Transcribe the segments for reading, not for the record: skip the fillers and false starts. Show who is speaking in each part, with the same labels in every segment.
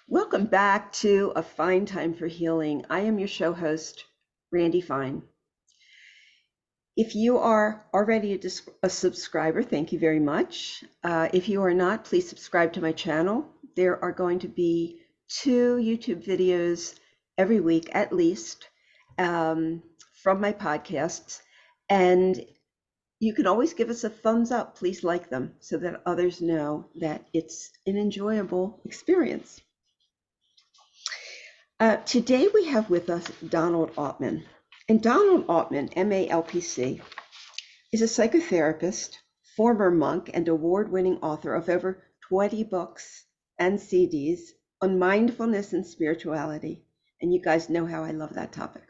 Speaker 1: Welcome back to A Fine Time for Healing. I am your show host, Randi Fine. If you are already a subscriber, thank you very much. If you are not, please subscribe to my channel. There are going to be 2 YouTube videos every week at least from my podcasts. And you can always give us a thumbs up. Please like them so that others know that it's an enjoyable experience. Today we have with us Donald Altman. And Donald Altman, MALPC, is a psychotherapist, former monk, and award-winning author of over 20 books and CDs on mindfulness and spirituality. And you guys know how I love that topic.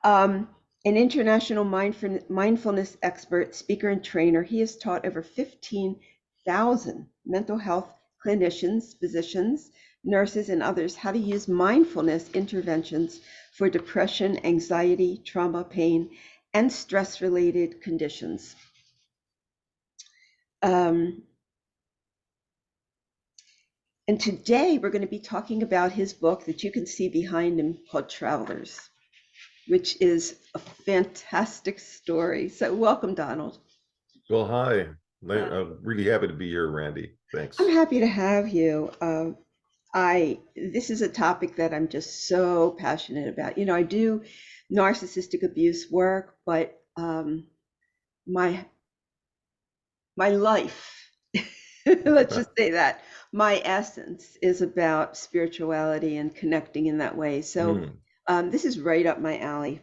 Speaker 1: An international mindfulness expert, speaker, and trainer, he has taught over 15,000 mental health clinicians, physicians, nurses, and others how to use mindfulness interventions for depression, anxiety, trauma, pain, and stress-related conditions. And today we're going to be talking about his book that you can see behind him called Travelers, which is a fantastic story. So welcome, Donald.
Speaker 2: Well, hi. I'm really happy to be here, Randy. Thanks.
Speaker 1: I'm happy to have you. This is a topic that I'm just so passionate about. You know, I do narcissistic abuse work, but my life, let's just say that, my essence is about spirituality and connecting in that way. So this is right up my alley.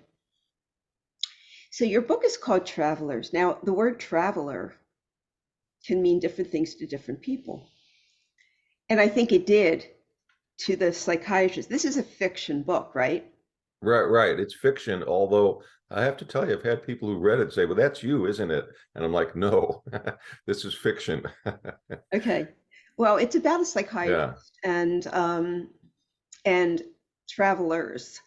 Speaker 1: So your book is called Travelers. Now, the word traveler can mean different things to different people. And I think it did to the psychiatrist. This is a fiction book, right?
Speaker 2: Right. It's fiction, although I have to tell you, I've had people who read it say, well, that's you, isn't it? And I'm like, no, this is fiction.
Speaker 1: Okay. Well, it's about a psychiatrist and travelers.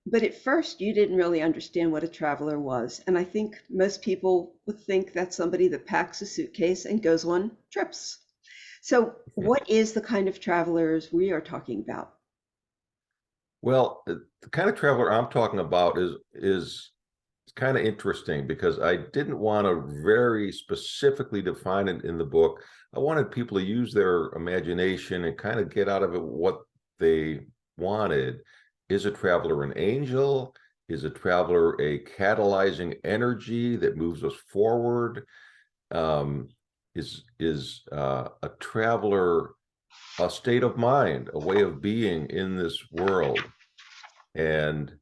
Speaker 1: But at first, you didn't really understand what a traveler was. And I think most people would think that's somebody that packs a suitcase and goes on trips. So what is the kind of travelers we are talking about?
Speaker 2: Well, the kind of traveler I'm talking about is kind of interesting because I didn't want to very specifically define it in the book. I wanted people to use their imagination and kind of get out of it what they wanted. Is a traveler an angel? Is a traveler a catalyzing energy that moves us forward? Is a traveler a state of mind, a way of being in this world? And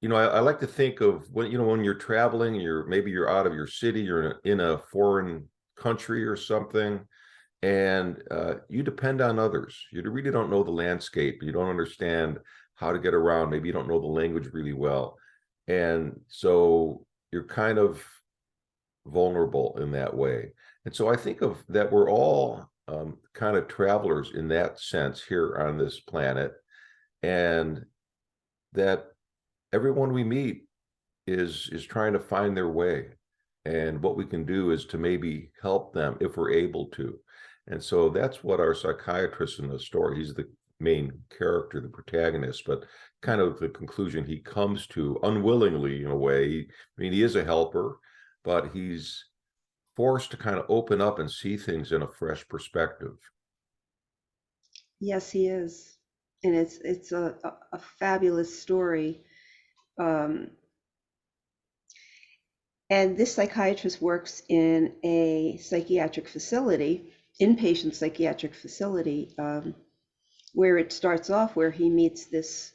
Speaker 2: I like to think of when you're traveling, maybe you're out of your city, you're in a foreign country or something, and you depend on others. You really don't know the landscape. You don't understand how to get around. Maybe you don't know the language really well. And so you're kind of vulnerable in that way. And so I think of that we're all kind of travelers in that sense here on this planet, and that everyone we meet is trying to find their way. And what we can do is to maybe help them if we're able to. And so that's what our psychiatrist in the story, he's the main character, the protagonist, but kind of the conclusion he comes to unwillingly in a way. He is a helper, but he's forced to kind of open up and see things in a fresh perspective.
Speaker 1: Yes, he is. And it's a fabulous story. And this psychiatrist works in a psychiatric facility, inpatient psychiatric facility, where it starts off where he meets this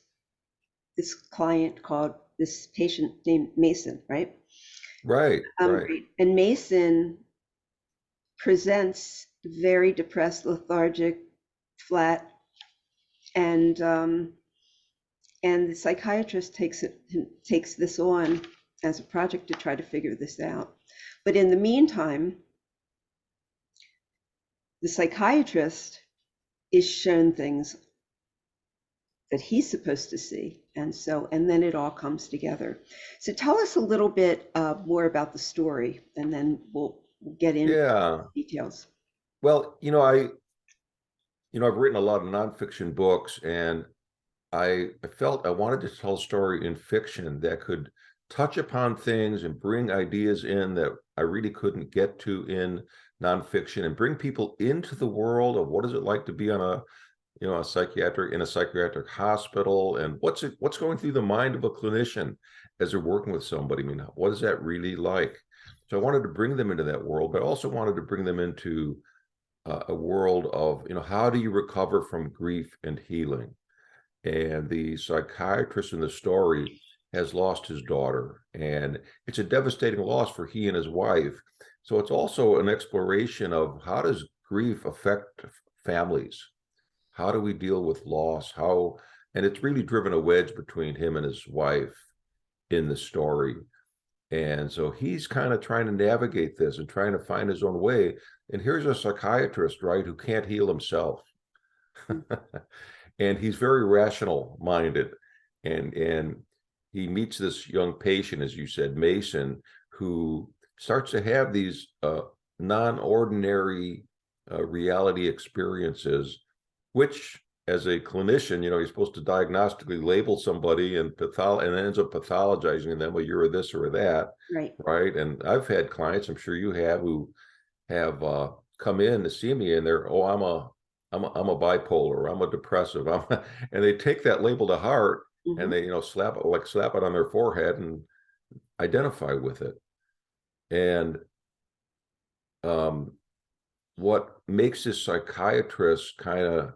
Speaker 1: patient named Mason, right?
Speaker 2: Right.
Speaker 1: And Mason presents very depressed, lethargic, flat, and the psychiatrist takes this on as a project to try to figure this out. But in the meantime, the psychiatrist is shown things that he's supposed to see. And then it all comes together. So tell us a little bit more about the story, and then we'll get into details.
Speaker 2: Well, I've written a lot of nonfiction books, and I felt I wanted to tell a story in fiction that could touch upon things and bring ideas in that I really couldn't get to in nonfiction, and bring people into the world of what is it like to be on a psychiatric hospital, and what's going through the mind of a clinician as they're working with somebody. I mean, what is that really like? So I wanted to bring them into that world, but I also wanted to bring them into a world of, how do you recover from grief and healing? And the psychiatrist in the story has lost his daughter, and it's a devastating loss for he and his wife. So it's also an exploration of how does grief affect families? How do we deal with loss? And it's really driven a wedge between him and his wife in the story. And so he's kind of trying to navigate this and trying to find his own way. And here's a psychiatrist, right, who can't heal himself. And he's very rational minded. And he meets this young patient, as you said, Mason, who starts to have these non-ordinary reality experiences, which, as a clinician, you're supposed to diagnostically label somebody and ends up pathologizing them. Well, you're a this or a that, right? And I've had clients, I'm sure you have, who have come in to see me, and they're, I'm a bipolar, I'm a depressive, and they take that label to heart, and they slap it on their forehead and identify with it. And what makes this psychiatrist kind of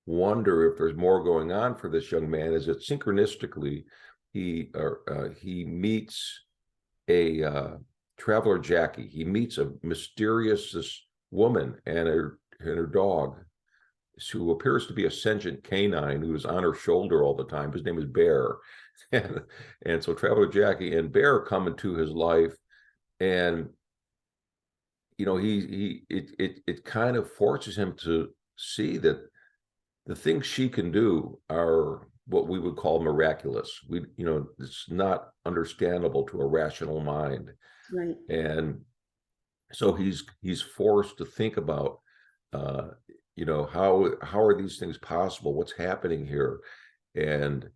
Speaker 2: wonder if there's more going on for this young man is that synchronistically he meets a traveler, Jackie. He meets a mysterious woman and her dog, who appears to be a sentient canine who is on her shoulder all the time. His name is Bear. And so traveler Jackie and Bear come into his life, and it kind of forces him to see that the things she can do are what we would call miraculous. It's not understandable to a rational mind.
Speaker 1: Right.
Speaker 2: And so he's forced to think about, how are these things possible? What's happening here? And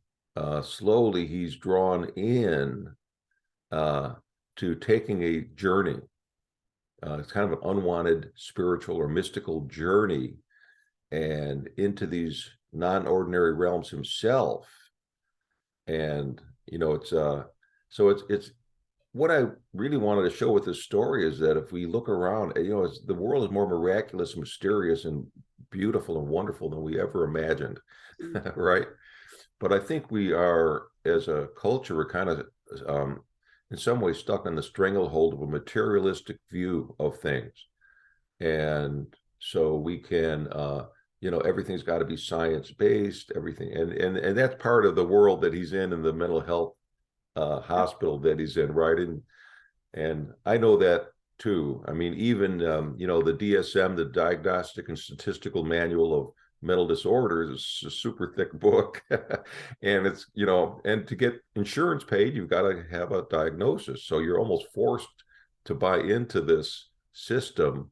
Speaker 2: slowly he's drawn in to taking a journey. It's kind of an unwanted spiritual or mystical journey, and into these non-ordinary realms himself. And it's what I really wanted to show with this story is that if we look around, the world is more miraculous, mysterious, and beautiful and wonderful than we ever imagined. Right? But I think we are, as a culture, we're kind of in some ways stuck in the stranglehold of a materialistic view of things. And so we can everything's got to be science-based, everything. And that's part of the world that he's in the mental health hospital that he's in, right? And I know that too. I mean, even the DSM, the Diagnostic and Statistical Manual of Mental Disorders, is a super thick book. And it's, and to get insurance paid, you've got to have a diagnosis. So you're almost forced to buy into this system.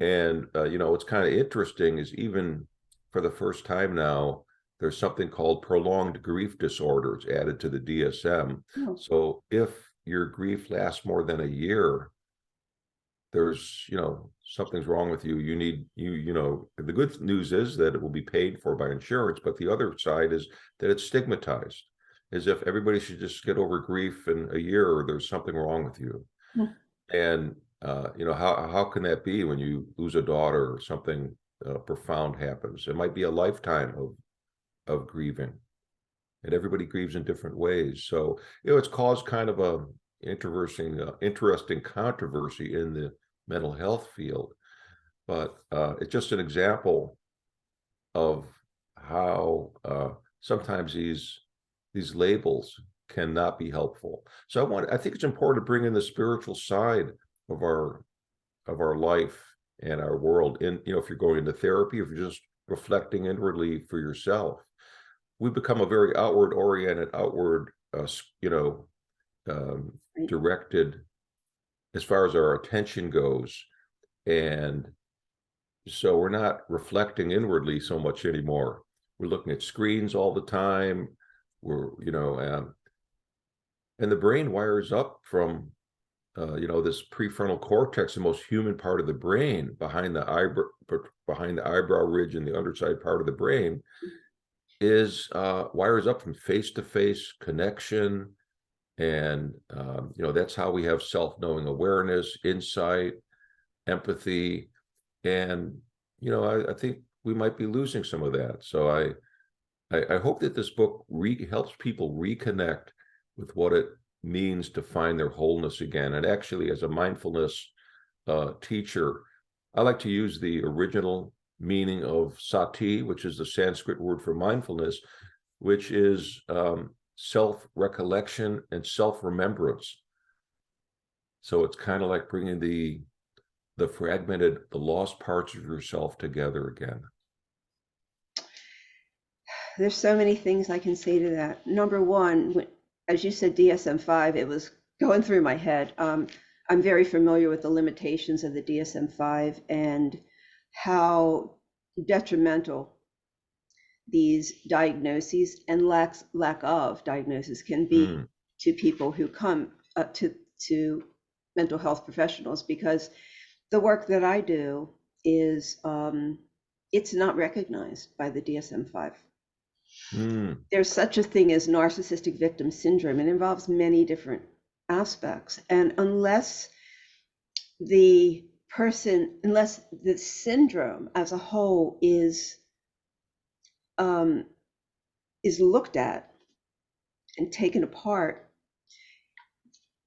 Speaker 2: And what's kind of interesting is, even for the first time now, there's something called prolonged grief disorders added to the DSM. So if your grief lasts more than a year, there's something's wrong with you. You need the good news is that it will be paid for by insurance, but the other side is that it's stigmatized, as if everybody should just get over grief in a year, or there's something wrong with you. And how can that be when you lose a daughter or something profound happens? It might be a lifetime of grieving, and everybody grieves in different ways. So it's caused kind of a interesting controversy in the mental health field. But it's just an example of how sometimes these labels cannot be helpful. So I think it's important to bring in the spiritual side of our life and our world. And if you're going into therapy, if you're just reflecting inwardly for yourself, we become a very outward directed as far as our attention goes. And So we're not reflecting inwardly so much anymore. We're looking at screens all the time. We're, and the brain wires up from, this prefrontal cortex, the most human part of the brain, behind the eyebrow ridge and the underside part of the brain, is wires up from face-to-face connection. And, that's how we have self-knowing awareness, insight, empathy. And, I think we might be losing some of that. So I hope that this book helps people reconnect with what it means to find their wholeness again. And actually, as a mindfulness teacher, I like to use the original meaning of sati, which is the Sanskrit word for mindfulness, which is self-recollection and self-remembrance. So it's kind of like bringing the fragmented, the lost parts of yourself together again.
Speaker 1: There's so many things I can say to that. Number one, as you said, DSM-5, it was going through my head. I'm very familiar with the limitations of the DSM-5 and how detrimental these diagnoses and lack of diagnosis can be to people who come to mental health professionals, because the work that I do is it's not recognized by the DSM-5. There's such a thing as narcissistic victim syndrome. It involves many different aspects, and unless the syndrome as a whole is looked at and taken apart,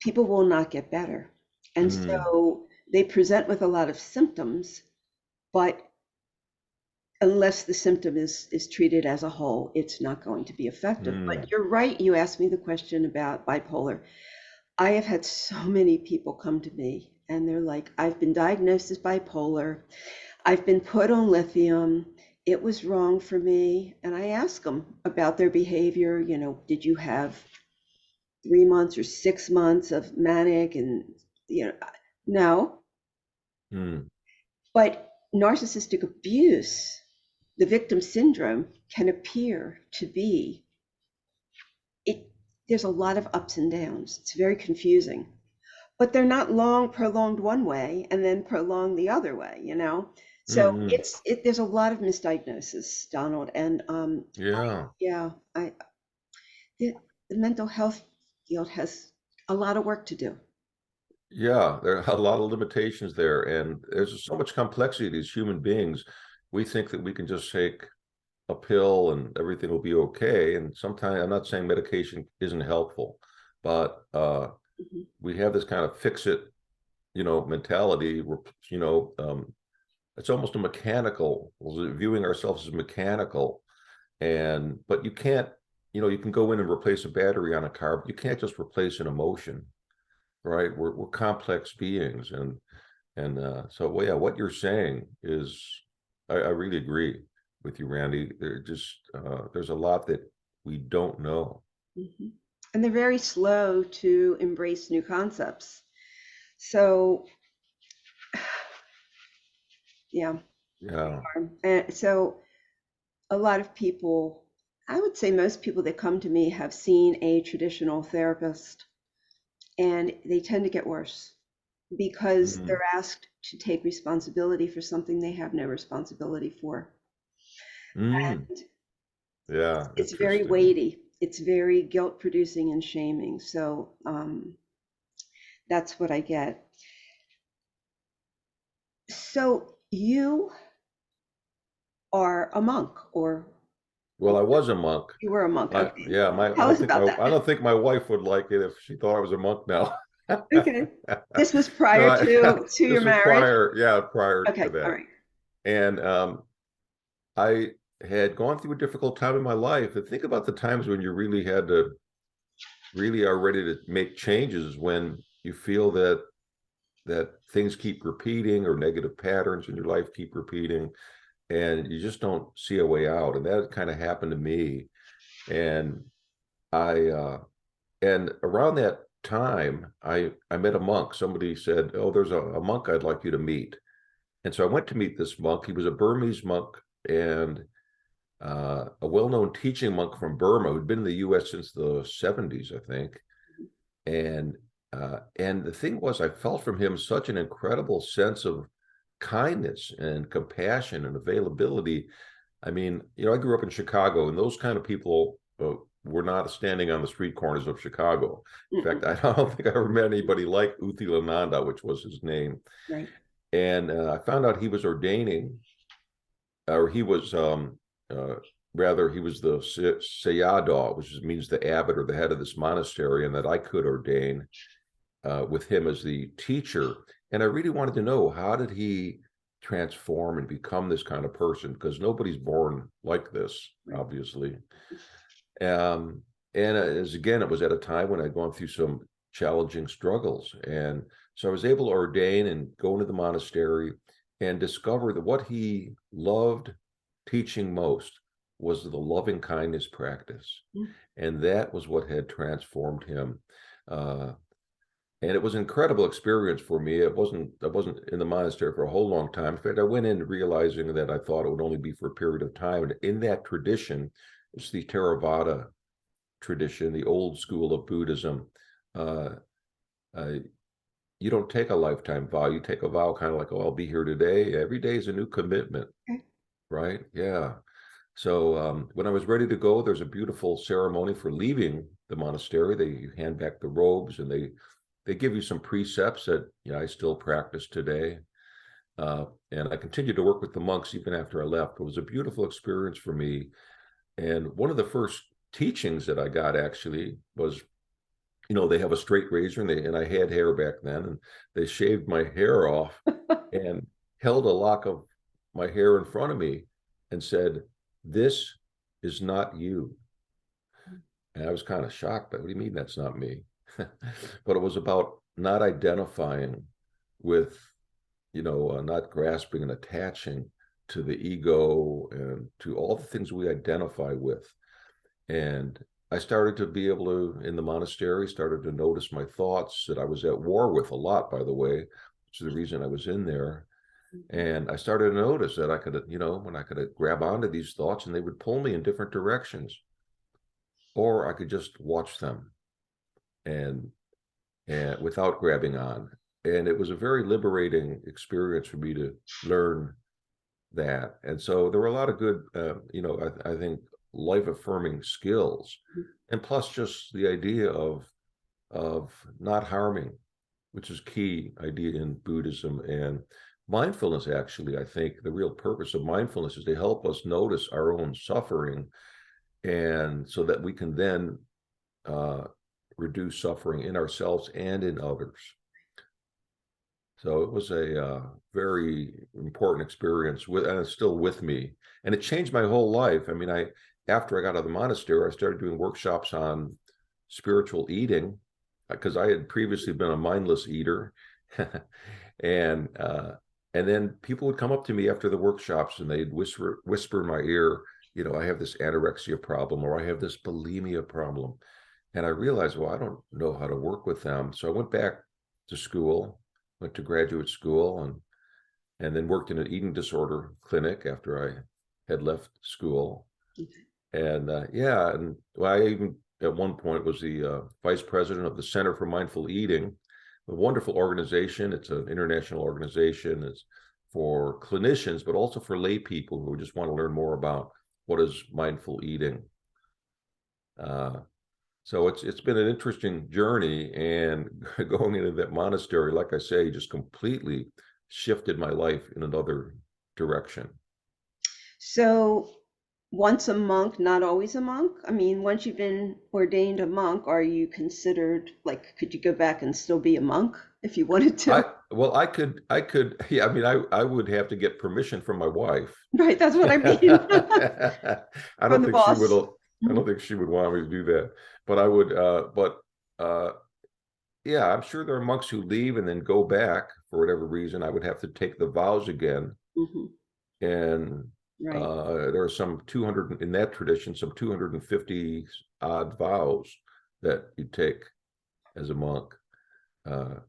Speaker 1: people will not get better. And so they present with a lot of symptoms, but unless the symptom is treated as a whole, it's not going to be effective. But you're right. You asked me the question about bipolar. I have had so many people come to me and they're like, I've been diagnosed as bipolar. I've been put on lithium. It was wrong for me. And I ask them about their behavior. Did you have 3 months or 6 months of manic? And, no. But narcissistic abuse, the victim syndrome, can appear to be, there's a lot of ups and downs. It's very confusing, but they're not prolonged one way and then prolonged the other way, So there's a lot of misdiagnosis, Donald. And the mental health field has a lot of work to do.
Speaker 2: Yeah, there are a lot of limitations there, and there's so much complexity to these human beings. We think that we can just take a pill and everything will be okay. And sometimes, I'm not saying medication isn't helpful, but we have this kind of fix it, mentality where, it's almost a mechanical, viewing ourselves as mechanical. But you can't, you can go in and replace a battery on a car, but you can't just replace an emotion. Right, we're complex beings, and so yeah, what you're saying is, I really agree with you, Randi. There's a lot that we don't know,
Speaker 1: and they're very slow to embrace new concepts. So yeah. And so a lot of people, I would say most people that come to me have seen a traditional therapist, and they tend to get worse because they're asked to take responsibility for something they have no responsibility for. And it's very weighty. It's very guilt producing and shaming. So that's what I get. So you are a monk, or?
Speaker 2: Well, I was a monk.
Speaker 1: You were a monk. Okay.
Speaker 2: Yeah, I don't think my wife would like it if she thought I was a monk now.
Speaker 1: Okay. This was prior to your marriage?
Speaker 2: Prior to that.
Speaker 1: All right.
Speaker 2: And I had gone through a difficult time in my life. And think about the times when you really are ready to make changes, when you feel that things keep repeating, or negative patterns in your life keep repeating, and you just don't see a way out. And that kind of happened to me. And and around that time, I met a monk. Somebody said, "Oh, there's a monk I'd like you to meet." And so I went to meet this monk. He was a Burmese monk and a well-known teaching monk from Burma who'd been in the U.S. since the 70s, I think. And the thing was, I felt from him such an incredible sense of kindness and compassion and availability. I mean, I grew up in Chicago, and those kind of people were not standing on the street corners of Chicago. In fact, I don't think I ever met anybody like Uthilananda, which was his name.
Speaker 1: Right.
Speaker 2: And I found out he was ordaining, or he was rather, he was the sayadaw, which means the abbot or the head of this monastery, and that I could ordain with him as the teacher. And I really wanted to know, how did he transform and become this kind of person? Because nobody's born like this, obviously. And as again, it was at a time when I'd gone through some challenging struggles. And so I was able to ordain and go into the monastery and discover that what he loved teaching most was the loving kindness practice. And that was what had transformed him. And it was an incredible experience for me. I wasn't in the monastery for a whole long time. In fact, I went in realizing that I thought it would only be for a period of time. And in that tradition, it's the Theravada tradition, the old school of Buddhism. You don't take a lifetime vow. You take a vow kind of like, oh, I'll be here today. Every day is a new commitment, right? Yeah. So when I was ready to go, there's a beautiful ceremony for leaving the monastery. You hand back the robes, and they give you some precepts that I still practice today. And I continued to work with the monks even after I left. It was a beautiful experience for me. And one of the first teachings that I got actually was, they have a straight razor, and I had hair back then, and they shaved my hair off and held a lock of my hair in front of me and said, "This is not you." And I was kind of shocked, but what do you mean that's not me? But it was about not identifying with, not grasping and attaching to the ego and to all the things we identify with. And I started to be able to, in the monastery, started to notice my thoughts that I was at war with a lot, by the way, which is the reason I was in there. And I started to notice that I could, when I could grab onto these thoughts and they would pull me in different directions, or I could just watch them and without grabbing on. And it was a very liberating experience for me to learn that. And so there were a lot of good, I think, life-affirming skills, and plus just the idea of not harming, which is key idea in Buddhism. And mindfulness, actually, I think the real purpose of mindfulness is to help us notice our own suffering, and so that we can then reduce suffering in ourselves and in others. So it was a very important experience, and it's still with me, and it changed my whole life. I mean, after I got out of the monastery, I started doing workshops on spiritual eating, because I had previously been a mindless eater. And then people would come up to me after the workshops, and they'd whisper in my ear, I have this anorexia problem, or I have this bulimia problem. And I realized, well, I don't know how to work with them. So I went back to school, went to graduate school, and then worked in an eating disorder clinic after I had left school. And and I even at one point was the vice president of the Center for Mindful Eating, a wonderful organization. It's an international organization. It's for clinicians, but also for lay people who just want to learn more about what is mindful eating. So it's been an interesting journey, and going into that monastery, like I say, just completely shifted my life in another direction.
Speaker 1: So once a monk, not always a monk? I mean, once you've been ordained a monk, are you considered, like, could you go back and still be a monk if you wanted to?
Speaker 2: I could, yeah, I mean, I would have to get permission from my wife.
Speaker 1: Right, that's what I mean.
Speaker 2: I don't think she would. I don't think she would want me to do that, but I would. Yeah, I'm sure there are monks who leave and then go back for whatever reason. I would have to take the vows again, and there are some 200 in that tradition, some 250 odd vows that you take as a monk. And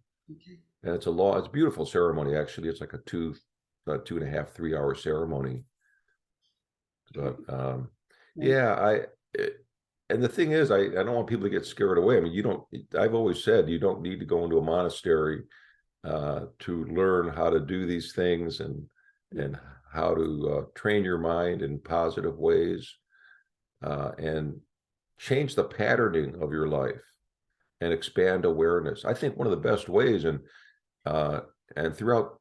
Speaker 2: it's a law. It's a beautiful ceremony, actually. It's like a a 2.5, 3 hour ceremony. But
Speaker 1: Right.
Speaker 2: yeah, and the thing is, I don't want people to get scared away. I mean, I've always said you don't need to go into a monastery to learn how to do these things and how to train your mind in positive ways and change the patterning of your life and expand awareness. I think one of the best ways, and throughout,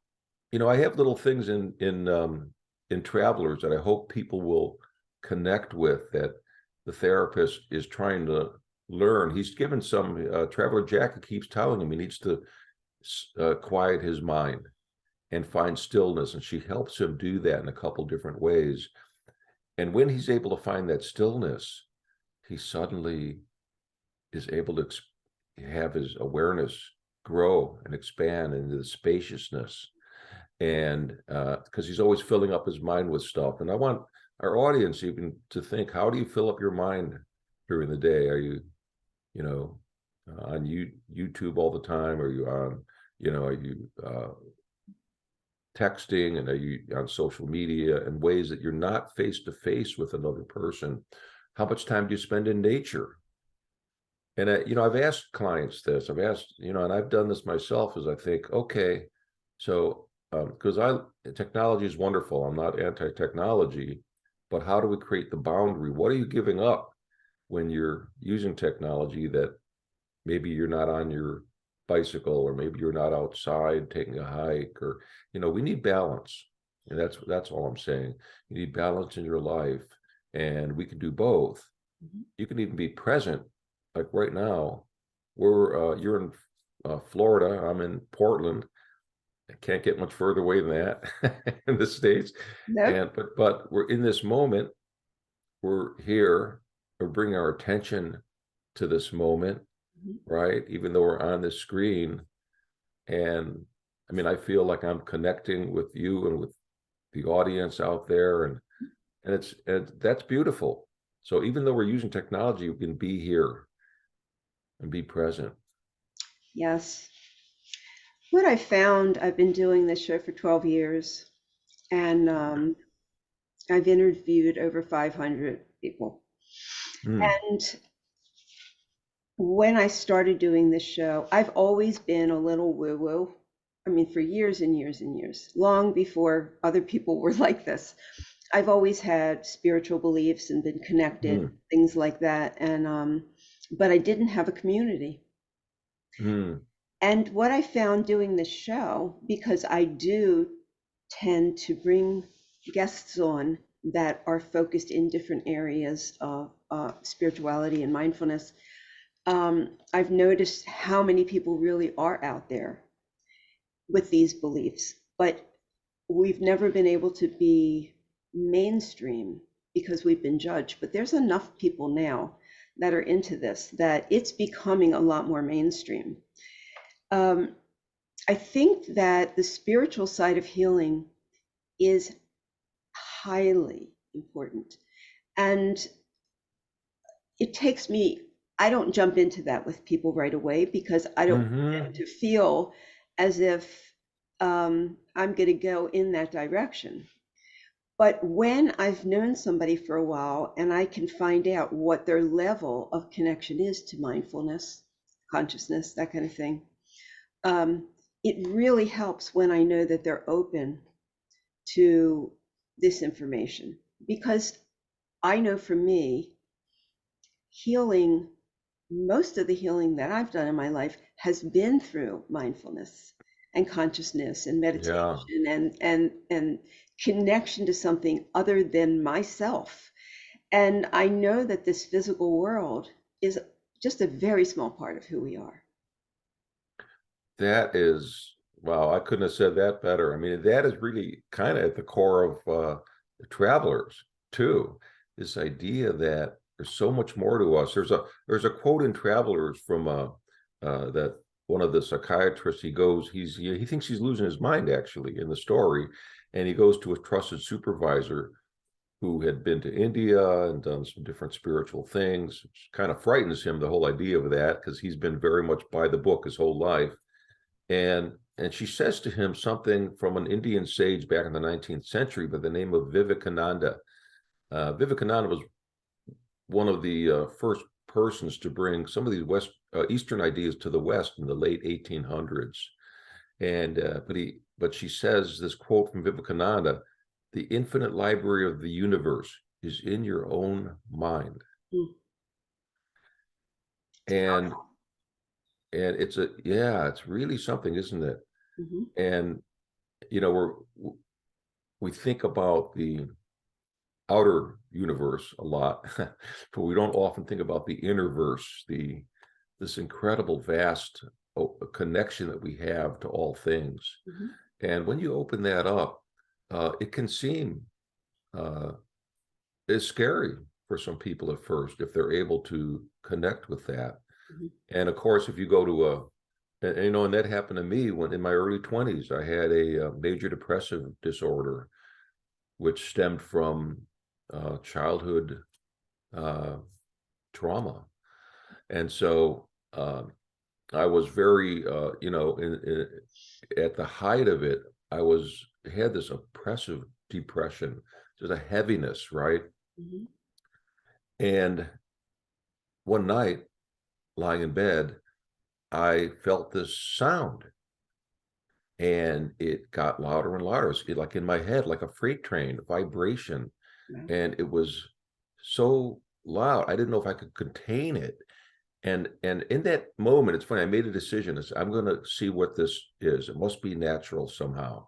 Speaker 2: I have little things in travelers that I hope people will connect with, that the therapist is trying to learn. He's given some traveler Jack keeps telling him he needs to quiet his mind and find stillness, and she helps him do that in a couple different ways. And when he's able to find that stillness, he suddenly is able to have his awareness grow and expand into the spaciousness. And because he's always filling up his mind with stuff. And I want our audience even to think, how do you fill up your mind during the day? Are you, on YouTube all the time? Are you on, are you texting, and are you on social media in ways that you're not face to face with another person? How much time do you spend in nature? And I've asked clients this. I've asked, and I've done this myself. As I think, okay, so because technology is wonderful. I'm not anti-technology, but how do we create the boundary? What are you giving up when you're using technology that maybe you're not on your bicycle, or maybe you're not outside taking a hike, or, we need balance. And that's all I'm saying. You need balance in your life, and we can do both. Mm-hmm. You can even be present. Like right now, you're in Florida, I'm in Portland. I can't get much further away than that in the States. Nope. But we're in this moment. We're here. We're bringing our attention to this moment, right? Even though we're on this screen. And I mean, I feel like I'm connecting with you and with the audience out there, and that's beautiful. So even though we're using technology, we can be here and be present.
Speaker 1: Yes. What I found, I've been doing this show for 12 years, and I've interviewed over 500 people. And when I started doing this show, I've always been a little woo-woo. I mean, for years and years and years, long before other people were like this. I've always had spiritual beliefs and been connected, things like that. And but I didn't have a community. And what I found doing this show, because I do tend to bring guests on that are focused in different areas of spirituality and mindfulness, I've noticed how many people really are out there with these beliefs, but we've never been able to be mainstream because we've been judged. But there's enough people now that are into this that it's becoming a lot more mainstream. I think that the spiritual side of healing is highly important. And it takes me, I don't jump into that with people right away, because I don't want them to feel as if I'm going to go in that direction. But when I've known somebody for a while and I can find out what their level of connection is to mindfulness, consciousness, that kind of thing, it really helps when I know that they're open to this information. Because I know for me, healing, most of the healing that I've done in my life has been through mindfulness and consciousness and meditation, and connection to something other than myself. And I know that this physical world is just a very small part of who we are.
Speaker 2: That is, wow, I couldn't have said that better. I mean, that is really kind of at the core of the travelers too, this idea that there's so much more to us. There's a quote in Travelers from that one of the psychiatrists, he thinks he's losing his mind actually in the story, and he goes to a trusted supervisor who had been to India and done some different spiritual things, which kind of frightens him, the whole idea of that, because he's been very much by the book his whole life. And and she says to him something from an Indian sage back in the 19th century by the name of Vivekananda. Vivekananda was one of the first persons to bring some of these Eastern ideas to the West in the late 1800s. And but she says this quote from Vivekananda: "The infinite library of the universe is in your own mind."
Speaker 1: Mm.
Speaker 2: And it's really something, isn't it?
Speaker 1: Mm-hmm.
Speaker 2: And we think about the outer universe a lot, but we don't often think about the inner verse, this incredible vast connection that we have to all things.
Speaker 1: Mm-hmm.
Speaker 2: And when you open that up, it can seem it's scary for some people at first if they're able to connect with that.
Speaker 1: Mm-hmm.
Speaker 2: And of course, if you go to and that happened to me when in my early 20s. I had a major depressive disorder, which stemmed from childhood trauma. And so I was very, at the height of it, had this oppressive depression, just a heaviness, right?
Speaker 1: Mm-hmm.
Speaker 2: And one night, lying in bed, I felt this sound, and it got louder and louder. It was like in my head, like a freight train, vibration.
Speaker 1: Yeah.
Speaker 2: And it was so loud, I didn't know if I could contain it. And in that moment, it's funny, I made a decision. I'm going to see what this is. It must be natural somehow.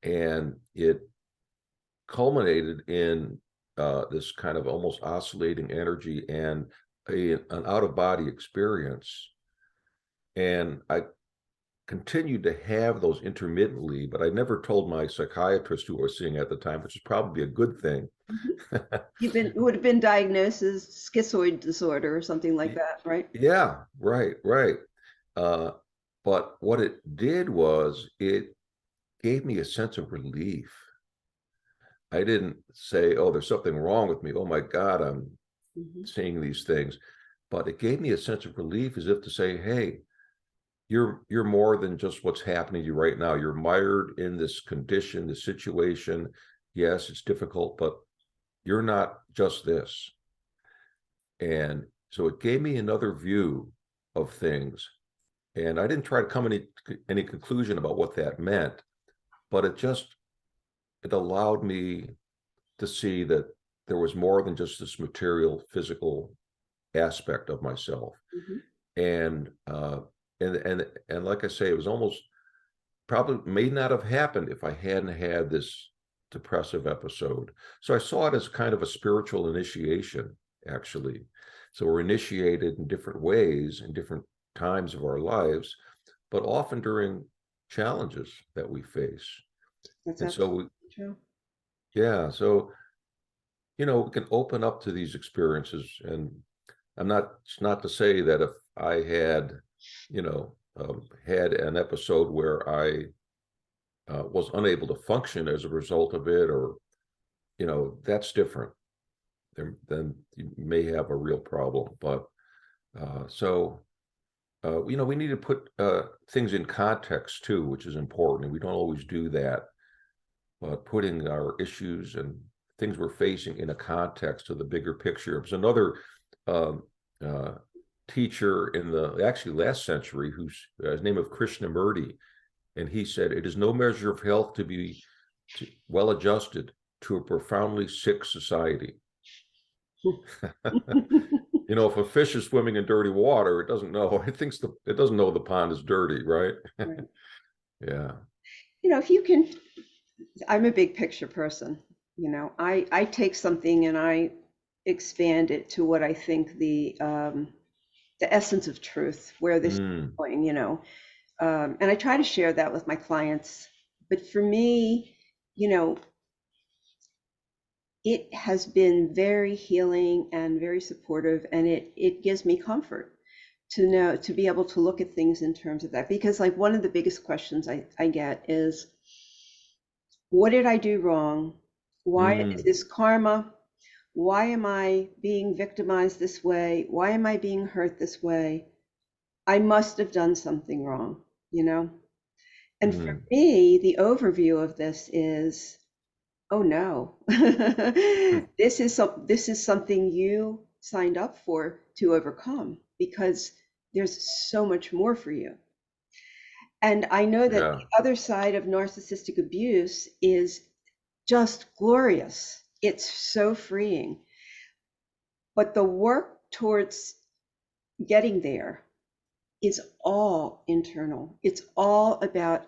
Speaker 2: And it culminated in this kind of almost oscillating energy and an out-of-body experience. And I continued to have those intermittently, but I never told my psychiatrist who I was seeing at the time, which is probably a good thing.
Speaker 1: Mm-hmm. Would have been diagnosed as schizoid disorder or something like that, right?
Speaker 2: Yeah, right. But what it did was it gave me a sense of relief. I didn't say, "Oh, there's something wrong with me. Oh my God, I'm
Speaker 1: Mm-hmm.
Speaker 2: seeing these things." But it gave me a sense of relief, as if to say, "Hey, you're more than just what's happening to you right now. You're mired in this condition, this situation. Yes, it's difficult, but you're not just this." And so it gave me another view of things. And I didn't try to come to any conclusion about what that meant, but it allowed me to see that there was more than just this material, physical aspect of myself.
Speaker 1: Mm-hmm.
Speaker 2: And like I say, it was almost probably may not have happened if I hadn't had this depressive episode. So I saw it as kind of a spiritual initiation, actually. So we're initiated in different ways in different times of our lives, but often during challenges that we face.
Speaker 1: That's
Speaker 2: And so
Speaker 1: true.
Speaker 2: yeah, so we can open up to these experiences. And it's not to say that if I had, had an episode where I was unable to function as a result of it, or, that's different. Then you may have a real problem. But we need to put things in context too, which is important. And we don't always do that. But putting our issues and things we're facing in a context of the bigger picture. There's another teacher in the actually last century whose name of Krishnamurti, and he said, "It is no measure of health to be well adjusted to a profoundly sick society." If a fish is swimming in dirty water, it doesn't know. It doesn't know the pond is dirty, right?
Speaker 1: Right.
Speaker 2: Yeah.
Speaker 1: If you can, I'm a big picture person. I take something and I expand it to what I think the essence of truth, where this is going, and I try to share that with my clients. But for me, it has been very healing and very supportive, and it gives me comfort to be able to look at things in terms of that. Because like one of the biggest questions I get is, what did I do wrong? Why is this karma? Why am I being victimized this way? Why am I being hurt this way? I must have done something wrong, And for
Speaker 2: Mm.
Speaker 1: me, the overview of this is, oh no,
Speaker 2: Hmm.
Speaker 1: this is something you signed up for to overcome because there's so much more for you. And I know that
Speaker 2: Yeah.
Speaker 1: the other side of narcissistic abuse is just glorious. It's so freeing. But the work towards getting there is all internal. It's all about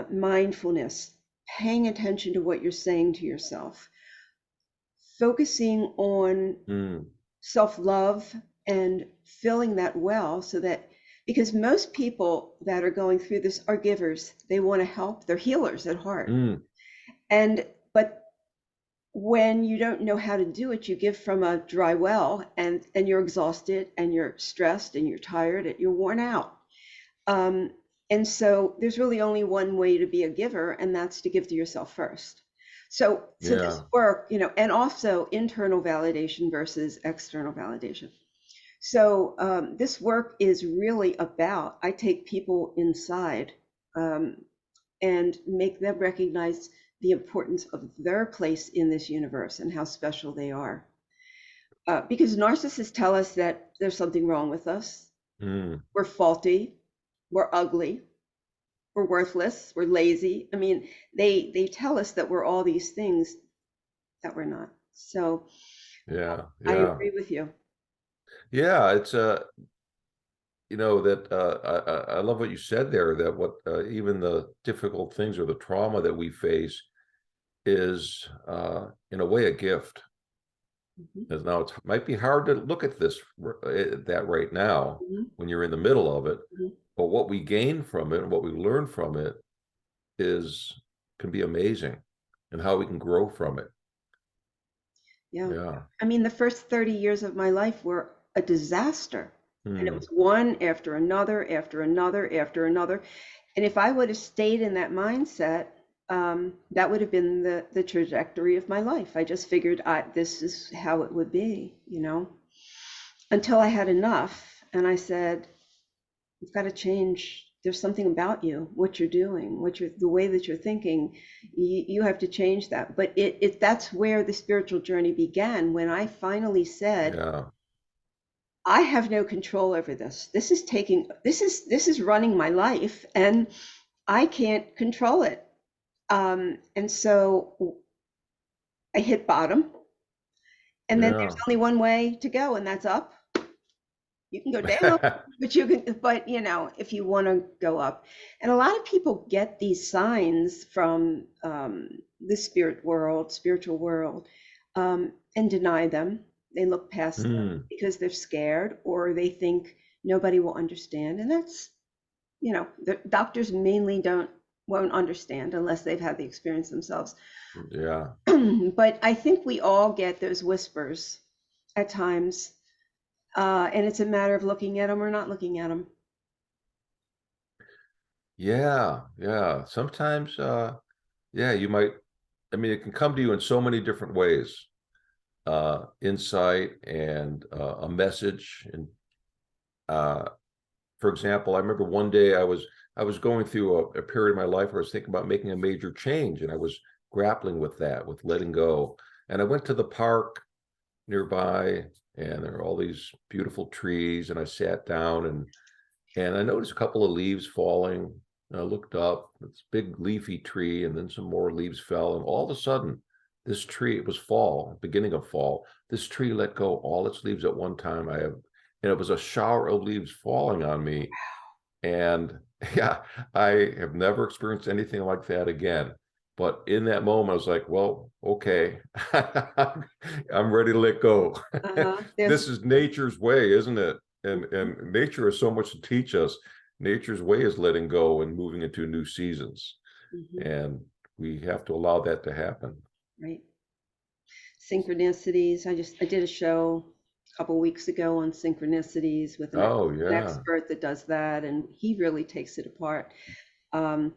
Speaker 1: mindfulness, paying attention to what you're saying to yourself, focusing on
Speaker 2: Mm.
Speaker 1: self-love and filling that well so that because most people that are going through this are givers. They want to help. They're healers at heart.
Speaker 2: Mm.
Speaker 1: And but when you don't know how to do it, you give from a dry well and you're exhausted and you're stressed and you're tired and you're worn out. Um, and so there's really only one way to be a giver, and that's to give to yourself first. So this
Speaker 2: Yeah.
Speaker 1: work, and also internal validation versus external validation. So this work is really about, I take people inside um, and make them recognize the importance of their place in this universe and how special they are. Because narcissists tell us that there's something wrong with us,
Speaker 2: Mm.
Speaker 1: we're faulty, we're ugly, we're worthless, we're lazy. I mean, they tell us that we're all these things that we're not. So
Speaker 2: Yeah.
Speaker 1: I
Speaker 2: Yeah.
Speaker 1: agree with you.
Speaker 2: Yeah. It's that I love what you said there, that what even the difficult things or the trauma that we face is in a way a gift.
Speaker 1: Mhm,
Speaker 2: As now it might be hard to look at that right now
Speaker 1: mhm,
Speaker 2: when you're in the middle of it,
Speaker 1: mhm.
Speaker 2: but what we gain from it and what we learn from it is can be amazing, and how we can grow from it.
Speaker 1: Yeah.
Speaker 2: Yeah.
Speaker 1: I mean, the first 30 years of my life were a disaster. And it
Speaker 2: Hmm.
Speaker 1: was one after another, after another, after another. And if I would have stayed in that mindset, that would have been the trajectory of my life. I just figured this is how it would be, until I had enough. And I said, you've got to change. There's something about you, what you're doing, the way that you're thinking. You have to change that. But that's where the spiritual journey began when I finally said,
Speaker 2: Yeah.
Speaker 1: I have no control over this. This is running my life, and I can't control it. And so I hit bottom, and then there's
Speaker 2: Yeah.
Speaker 1: only one way to go, and that's up. You can go down, but if you want to go up. And a lot of people get these signs from the spiritual world, and deny them. They look past them
Speaker 2: Hmm.
Speaker 1: because they're scared or they think nobody will understand. And that's, the doctors mainly won't understand unless they've had the experience themselves.
Speaker 2: Yeah.
Speaker 1: But I think we all get those whispers at times, and it's a matter of looking at them or not looking at them.
Speaker 2: Yeah. Yeah. Sometimes yeah, you might, I mean, it can come to you in so many different ways. Insight and a message. And uh, for example, I remember one day I was going through a period of my life where I was thinking about making a major change, and I was grappling with that, with letting go. And I went to the park nearby, and there are all these beautiful trees, and I sat down and I noticed a couple of leaves falling. And I looked up, it's a big leafy tree, and then some more leaves fell. And all of a sudden, this tree, it was fall, beginning of fall, this tree let go all its leaves at one time. And it was a shower of leaves falling on me. And yeah, I have never experienced anything like that again. But in that moment, I was like, well, okay, I'm ready to let go.
Speaker 1: Uh-huh.
Speaker 2: This is nature's way, isn't it? And nature has so much to teach us. Nature's way is letting go and moving into new seasons.
Speaker 1: Mhm.
Speaker 2: And we have to allow that to happen.
Speaker 1: Right. Synchronicities. I did a show a couple weeks ago on synchronicities with an
Speaker 2: Oh, yeah.
Speaker 1: expert that does that, and he really takes it apart. Um,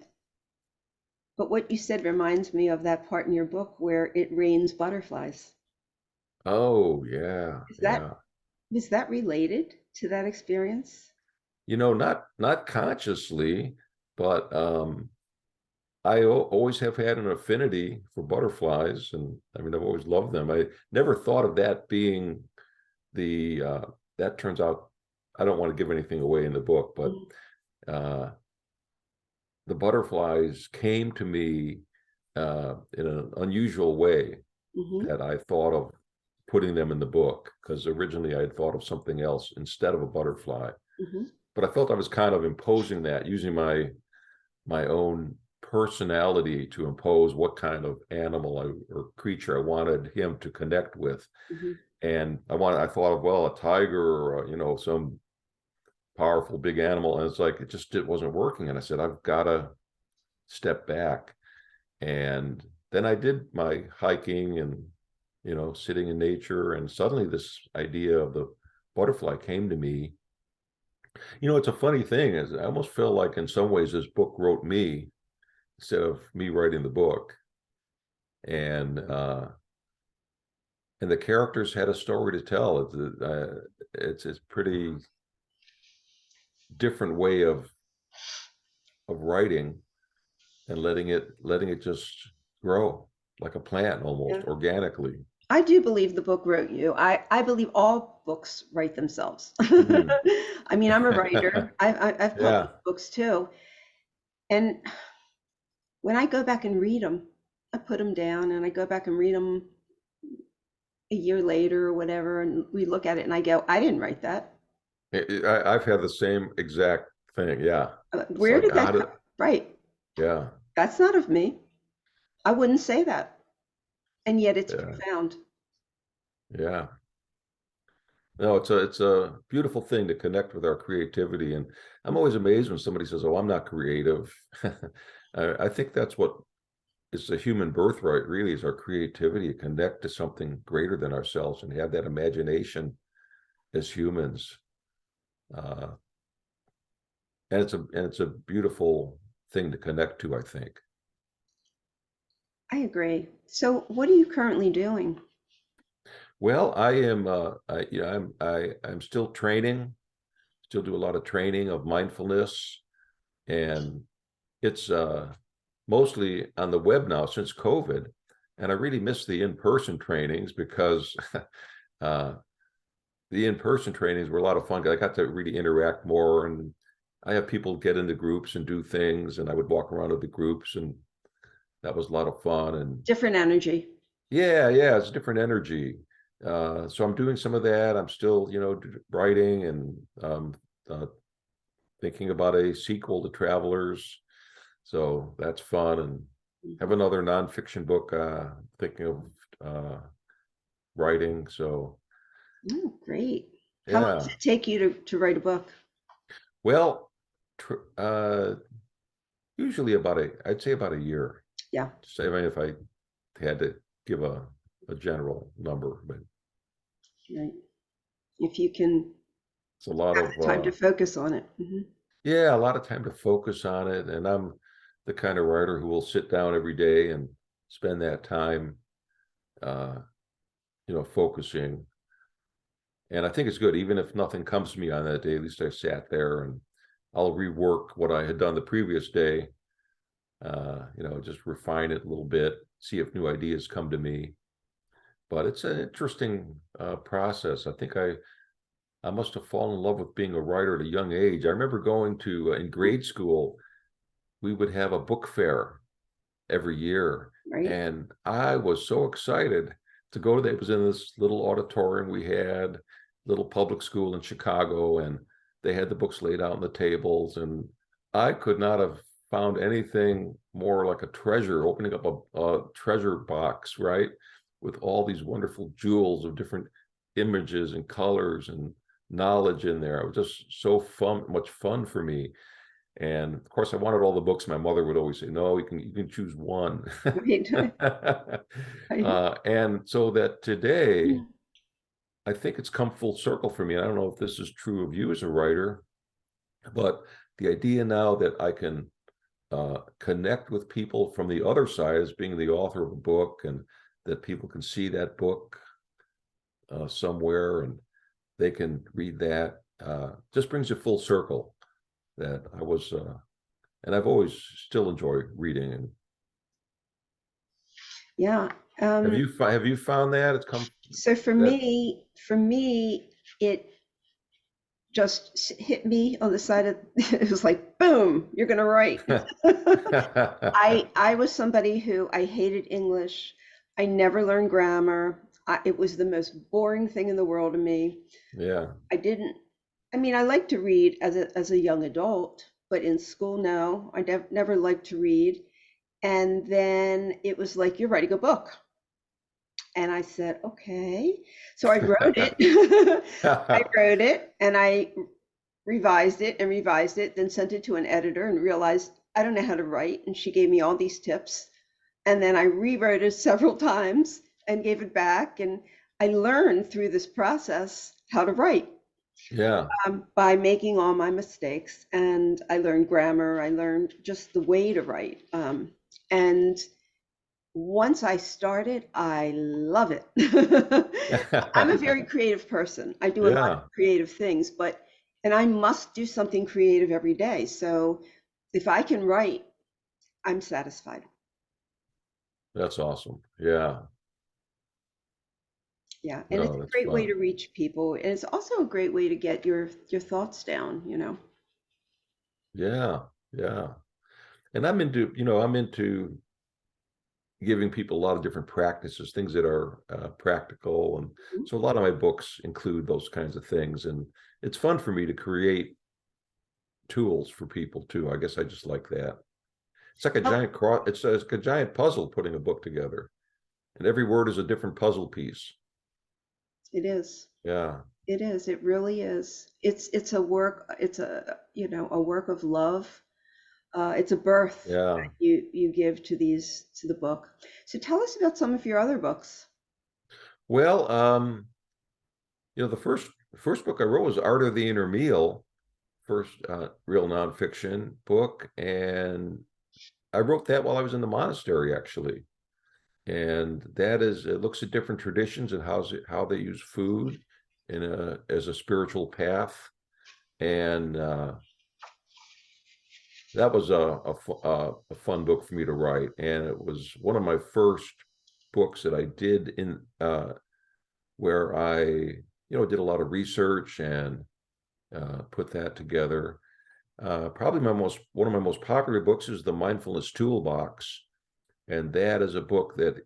Speaker 1: but what you said reminds me of that part in your book where it rains butterflies.
Speaker 2: Oh, yeah.
Speaker 1: Is that
Speaker 2: Yeah.
Speaker 1: is that related to that experience?
Speaker 2: Not consciously. but I always have had an affinity for butterflies, and I mean, I've always loved them. I never thought of that being the that turns out, I don't want to give anything away in the book, but uh, the butterflies came to me in an unusual way that I thought of putting them in the book, because originally I had thought of something else instead of a butterfly. But I felt I was kind of imposing that, using my own personality to impose what kind of animal or creature I wanted him to connect with. And I thought of, well, a tiger, or you know, some powerful big animal, and it's like it wasn't working. And I said, I've got to step back. And then I did my hiking and, you know, sitting in nature, and suddenly this idea of the butterfly came to me. You know, it's a funny thing, is I almost feel like in some ways this book wrote me instead of me writing the book. And the characters had a story to tell. It's a pretty different way of writing, and letting it just grow like a plant, almost organically.
Speaker 1: I do believe the book wrote you. I believe all books write themselves.
Speaker 2: Mm.
Speaker 1: I mean, I'm a writer. I've
Speaker 2: Yeah.
Speaker 1: published books too. And when I go back and read them, I put them down and I go back and read them a year later or whatever, and we look at it and I go, I didn't write that.
Speaker 2: I've had the same exact thing. Yeah. It's
Speaker 1: Where
Speaker 2: like,
Speaker 1: did that
Speaker 2: God,
Speaker 1: come? Right.
Speaker 2: yeah.
Speaker 1: That's not of me. I wouldn't say that. And yet it's
Speaker 2: Yeah.
Speaker 1: profound.
Speaker 2: Yeah. No, it's a beautiful thing to connect with our creativity. And I'm always amazed when somebody says, oh, I'm not creative. I think that's what is the human birthright, really, is our creativity, to connect to something greater than ourselves and have that imagination as humans. Uh, and it's a beautiful thing to connect to, I think.
Speaker 1: I agree. So what are you currently doing?
Speaker 2: Well, I am you know, I'm still training, still do a lot of training of mindfulness, and it's mostly on the web now since COVID. And I really miss the in-person trainings, because uh, the in-person trainings were a lot of fun. I got to really interact more, and I have people get into groups and do things, and I would walk around with the groups, and that was a lot of fun. And
Speaker 1: Different energy.
Speaker 2: yeah, it's a different energy. So I'm doing some of that. I'm still, you know, writing, and uh, thinking about a sequel to Travelers. So that's fun. And have another nonfiction book thinking of writing. So
Speaker 1: Oh, great. How long does
Speaker 2: yeah.
Speaker 1: it take you to write a book?
Speaker 2: Well, usually I'd say about a year.
Speaker 1: Yeah,
Speaker 2: Say, I mean, if I had to give a general number, but
Speaker 1: right. If you can
Speaker 2: it's a lot
Speaker 1: have
Speaker 2: of
Speaker 1: the time to focus on it.
Speaker 2: yeah, a lot of time to focus on it. And I'm the kind of writer who will sit down every day and spend that time, uh, you know, focusing. And I think it's good, even if nothing comes to me on that day, at least I sat there, and I'll rework what I had done the previous day, you know, just refine it a little bit, see if new ideas come to me. But it's an interesting process. I think I must have fallen in love with being a writer at a young age. I remember going to, in grade school, we would have a book fair every year.
Speaker 1: Right?
Speaker 2: And I was so excited to go to that. It was in this little auditorium we had, little public school in Chicago, and they had the books laid out on the tables. And I could not have found anything more like a treasure, opening up a treasure box, right? With all these wonderful jewels of different images and colors and knowledge in there. It was just so much fun for me. And of course, I wanted all the books. My mother would always say, "No, you can choose one."
Speaker 1: Right. Right.
Speaker 2: And so that today, I think it's come full circle for me. I don't know if this is true of you as a writer, but the idea now that I can connect with people from the other side as being the author of a book, and that people can see that book somewhere and they can read that, just brings it full circle. That I was and I've always still enjoyed reading. And
Speaker 1: Yeah.
Speaker 2: have you found that it's come
Speaker 1: So
Speaker 2: that?
Speaker 1: for me, it just hit me on the side of it was like, boom, you're gonna write. I was somebody who I hated English. I never learned grammar. It was the most boring thing in the world to me.
Speaker 2: Yeah,
Speaker 1: I didn't. I mean, I like to read as a young adult, but in school, no, I never liked to read. And then it was like, you're writing a book. And I said, okay. So I wrote it. I wrote it and I revised it, then sent it to an editor and realized I don't know how to write. And she gave me all these tips. And then I rewrote it several times and gave it back. And I learned through this process how to write
Speaker 2: yeah,
Speaker 1: by making all my mistakes. And I learned grammar, I learned just the way to write. And once I started, I love it. I'm a very creative person. I do a lot
Speaker 2: yeah.
Speaker 1: of creative things, and I must do something creative every day. So if I can write, I'm satisfied.
Speaker 2: That's awesome. Yeah,
Speaker 1: Yeah, and it's
Speaker 2: no,
Speaker 1: a
Speaker 2: that's
Speaker 1: great way
Speaker 2: fun.
Speaker 1: to reach people. And it's also a great way to get your thoughts down, you know.
Speaker 2: Yeah, yeah. And I'm into giving people a lot of different practices, things that are practical. And
Speaker 1: Mhm.
Speaker 2: so a lot of my books include those kinds of things. And it's fun for me to create tools for people too. I guess I just like that. It's like a
Speaker 1: Oh,
Speaker 2: giant it's like a giant puzzle putting a book together. And every word is a different puzzle piece.
Speaker 1: it is.
Speaker 2: Yeah,
Speaker 1: It is. It really is. It's a work. It's a a work of love. It's a birth
Speaker 2: yeah.
Speaker 1: that you give to the book. So tell us about some of your other books.
Speaker 2: Well, the first book I wrote was Art of the Inner Meal, first real nonfiction book, and I wrote that while I was in the monastery, actually. And it looks at different traditions and how they use food as a spiritual path. And that was a fun book for me to write. And it was one of my first books that I did in where I, did a lot of research and put that together. Probably one of my most popular books is the Mindfulness Toolbox, and that is a book that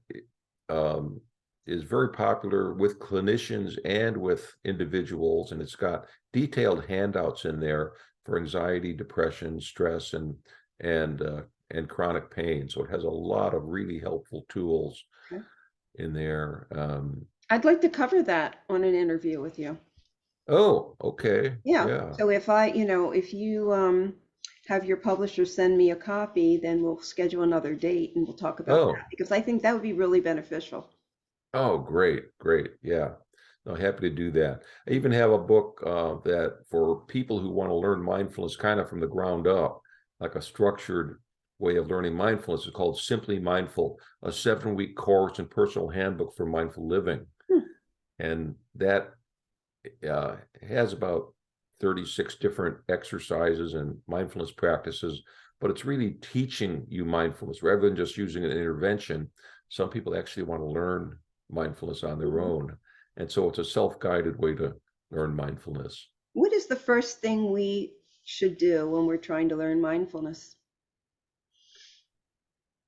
Speaker 2: um, is very popular with clinicians and with individuals, and it's got detailed handouts in there for anxiety, depression, stress, and and chronic pain. So it has a lot of really helpful tools
Speaker 1: Okay.
Speaker 2: in there.
Speaker 1: I'd like to cover that on an interview with you.
Speaker 2: Oh, okay,
Speaker 1: Yeah.
Speaker 2: yeah.
Speaker 1: So if you have your publisher send me a copy, then we'll schedule another date and we'll talk about that
Speaker 2: Oh,
Speaker 1: because I think that would be really beneficial.
Speaker 2: oh, great, great. Yeah. No, happy to do that. I even have a book that for people who want to learn mindfulness kind of from the ground up, like a structured way of learning mindfulness. It's called Simply Mindful, a 7-week course and personal handbook for mindful living.
Speaker 1: Hmm.
Speaker 2: And that has about 36 different exercises and mindfulness practices, but it's really teaching you mindfulness rather than just using an intervention. Some people actually want to learn mindfulness on their
Speaker 1: Mhm.
Speaker 2: own. And so it's a self-guided way to learn mindfulness.
Speaker 1: What is the first thing we should do when we're trying to learn mindfulness?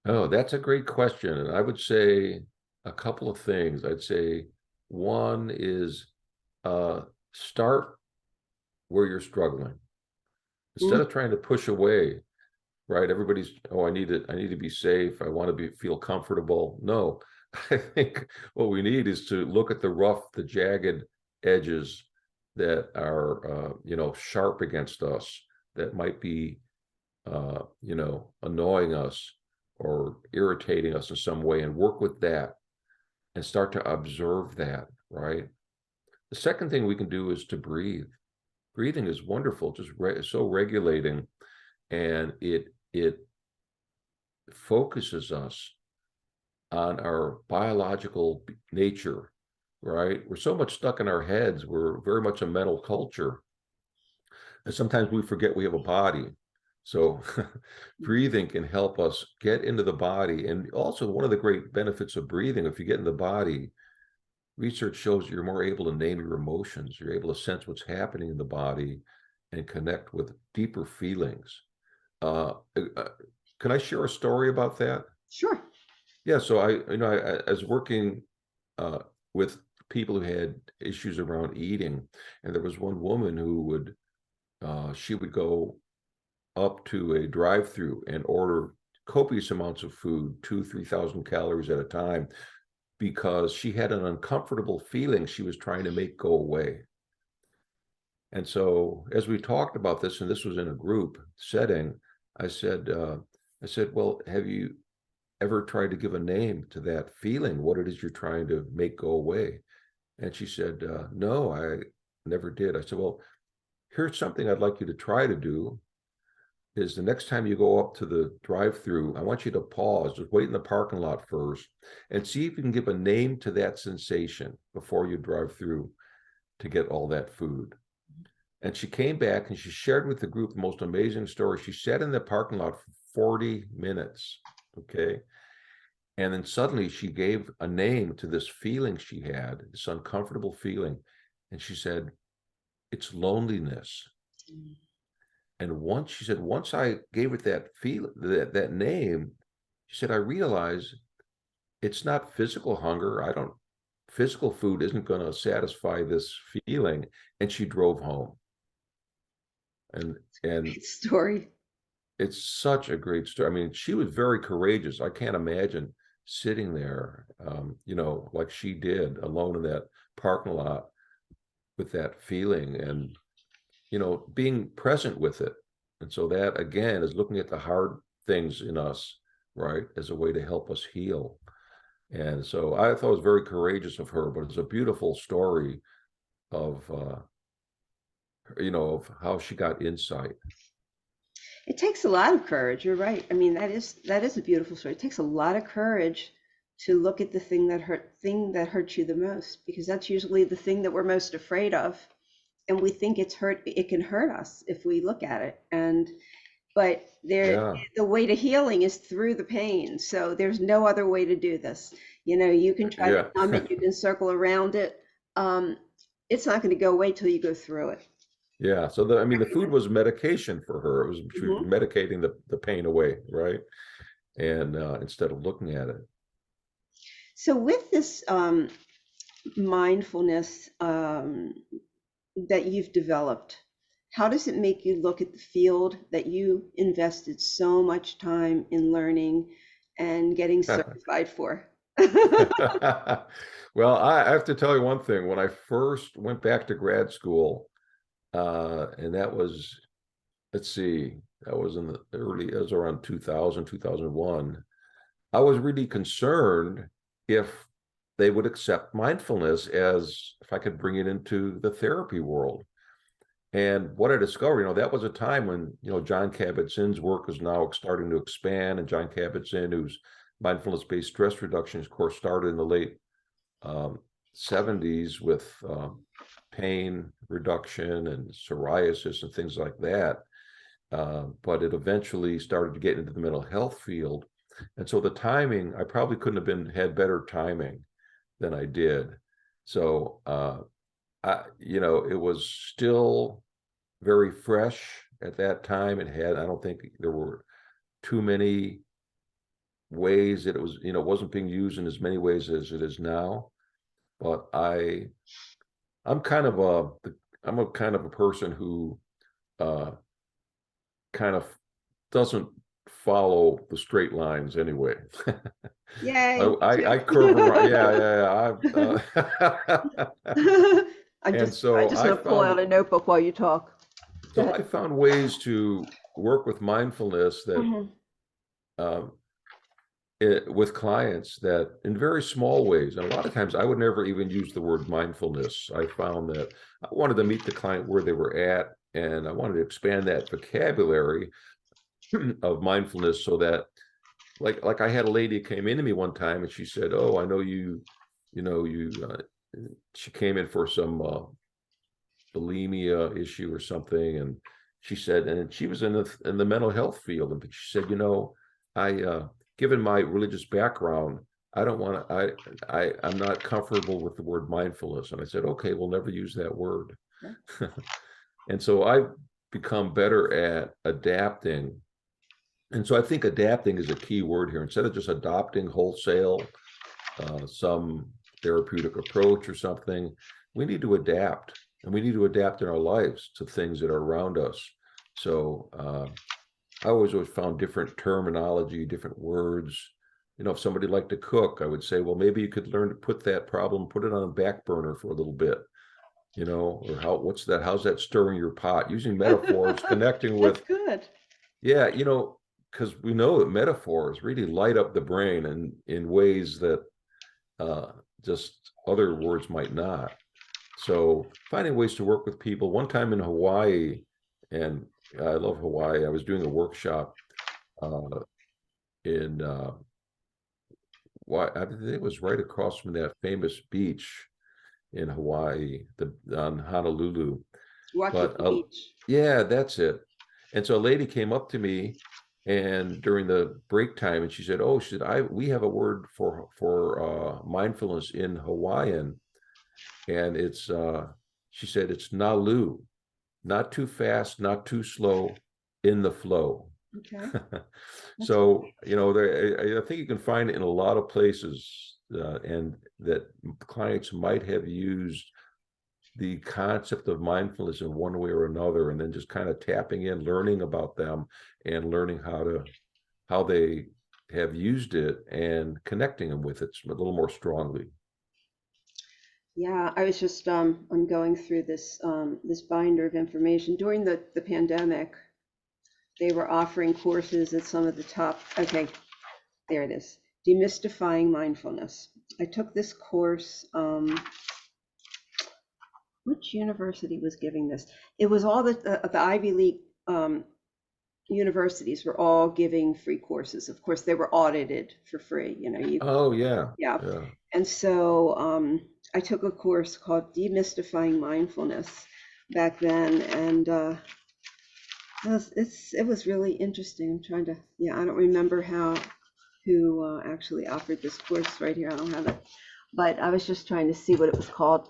Speaker 2: Oh, that's a great question. And I would say a couple of things. I'd say one is start where you're struggling. Instead
Speaker 1: Mm.
Speaker 2: of trying to push away, right? Everybody's, oh, I need to be safe. I want to feel comfortable. No, I think what we need is to look at the rough, the jagged edges that are, sharp against us, that might be, annoying us or irritating us in some way, and work with that and start to observe that, right? The second thing we can do is to breathe. Breathing is wonderful, just so regulating, and it focuses us on our biological nature, right? We're so much stuck in our heads. We're very much a mental culture. And sometimes we forget we have a body. So breathing can help us get into the body. And also one of the great benefits of breathing, if you get in the body, research shows you're more able to name your emotions. You're able to sense what's happening in the body and connect with deeper feelings. Can I share a story about that?
Speaker 1: Sure.
Speaker 2: Yeah, so I was working with people who had issues around eating, and there was one woman who would she would go up to a drive-through and order copious amounts of food, 3,000 calories at a time, because she had an uncomfortable feeling she was trying to make go away. And so as we talked about this, and this was in a group setting, I said, well, have you ever tried to give a name to that feeling, what it is you're trying to make go away? And she said, no, I never did. I said, well, here's something I'd like you to try to do is the next time you go up to the drive-through, I want you to pause, just wait in the parking lot first and see if you can give a name to that sensation before you drive through to get all that food. And she came back and she shared with the group the most amazing story. She sat in the parking lot for 40 minutes, okay? And then suddenly she gave a name to this feeling she had, this uncomfortable feeling. And she said, it's loneliness. And she said, once I gave it that that name, she said, I realized it's not physical hunger. Physical food isn't going to satisfy this feeling. And she drove home. And
Speaker 1: Great story.
Speaker 2: It's such a great story. I mean, she was very courageous. I can't imagine sitting there, like she did alone in that parking lot with that feeling and, being present with it. And so that, again, is looking at the hard things in us, right, as a way to help us heal. And so I thought it was very courageous of her, but it's a beautiful story of, of how she got insight.
Speaker 1: It takes a lot of courage. You're right. I mean, that is a beautiful story. It takes a lot of courage to look at the thing that hurts you the most, because that's usually the thing that we're most afraid of. And we think it can hurt us if we look at it. But
Speaker 2: Yeah.
Speaker 1: the way to healing is through the pain. So there's no other way to do this. You can try to
Speaker 2: Yeah.
Speaker 1: numb it, you can circle around it. It's not going to go away till you go through it.
Speaker 2: Yeah. So the food was medication for her. She was
Speaker 1: Mhm.
Speaker 2: medicating the pain away, right? And instead of looking at it.
Speaker 1: So with this mindfulness that you've developed, how does it make you look at the field that you invested so much time in learning and getting certified for?
Speaker 2: Well, I have to tell you one thing. When I first went back to grad school, and that was, let's see, that was it was around 2000, 2001. I was really concerned if they would accept mindfulness as if I could bring it into the therapy world. And what I discovered, that was a time when, John Kabat-Zinn's work is now starting to expand. And John Kabat-Zinn, whose mindfulness-based stress reduction, of course, started in the late 70s with pain reduction and psoriasis and things like that. But it eventually started to get into the mental health field. And so the timing, I probably couldn't have had better timing than I did. So, it was still very fresh at that time. I don't think there were too many ways that it was, wasn't being used in as many ways as it is now. But I'm kind of a person who kind of doesn't follow the straight lines anyway.
Speaker 1: Yay, me
Speaker 2: I
Speaker 1: too.
Speaker 2: curve around. Yeah.
Speaker 1: I
Speaker 2: And
Speaker 1: just
Speaker 2: so
Speaker 1: want to pull out a notebook while you talk. Go ahead.
Speaker 2: I found ways to work with mindfulness that
Speaker 1: Mhm.
Speaker 2: with clients that in very small ways, and a lot of times I would never even use the word mindfulness. I found that I wanted to meet the client where they were at, and I wanted to expand that vocabulary of mindfulness so that, like I had a lady who came into me one time and she said, "Oh, I know you she came in for some bulimia issue or something, and she said, and she was in the mental health field, and she said, I given my religious background, I don't want to, I'm not comfortable with the word mindfulness. And I said, okay, we'll never use that word. Yeah. And so I've become better at adapting. And so I think adapting is a key word here. Instead of just adopting wholesale some therapeutic approach or something, we need to adapt, and we need to adapt in our lives to things that are around us. So I always found different terminology, different words. If somebody liked to cook, I would say, well, maybe you could learn to put that problem, put it on a back burner for a little bit, or what's that? How's that stirring your pot? Using metaphors, connecting with.
Speaker 1: That's good.
Speaker 2: Yeah, because we know that metaphors really light up the brain in ways that just other words might not. So finding ways to work with people. One time in Hawaii, and I love Hawaii, I was doing a workshop in I think it was right across from that famous beach in Hawaii, on Honolulu.
Speaker 1: Waikiki Beach.
Speaker 2: Yeah, that's it. And so a lady came up to me, and during the break time, and she said, we have a word for mindfulness in Hawaiian, and it's she said it's nalu, not too fast, not too slow, in the flow.
Speaker 1: Okay.
Speaker 2: So I think you can find it in a lot of places, and that clients might have used the concept of mindfulness in one way or another, and then just kind of tapping in, learning about them, and learning how they have used it, and connecting them with it a little more strongly.
Speaker 1: Yeah, I was just I'm going through this binder of information during the pandemic. They were offering courses at some of the top. Okay, there it is. Demystifying mindfulness. I took this course. Which university was giving this? It was all the Ivy League universities were all giving free courses. Of course, they were audited for free.
Speaker 2: Oh yeah.
Speaker 1: Yeah. And so I took a course called Demystifying Mindfulness back then, and it was really interesting. I'm trying to, I don't remember who actually offered this course right here. I don't have it, but I was just trying to see what it was called.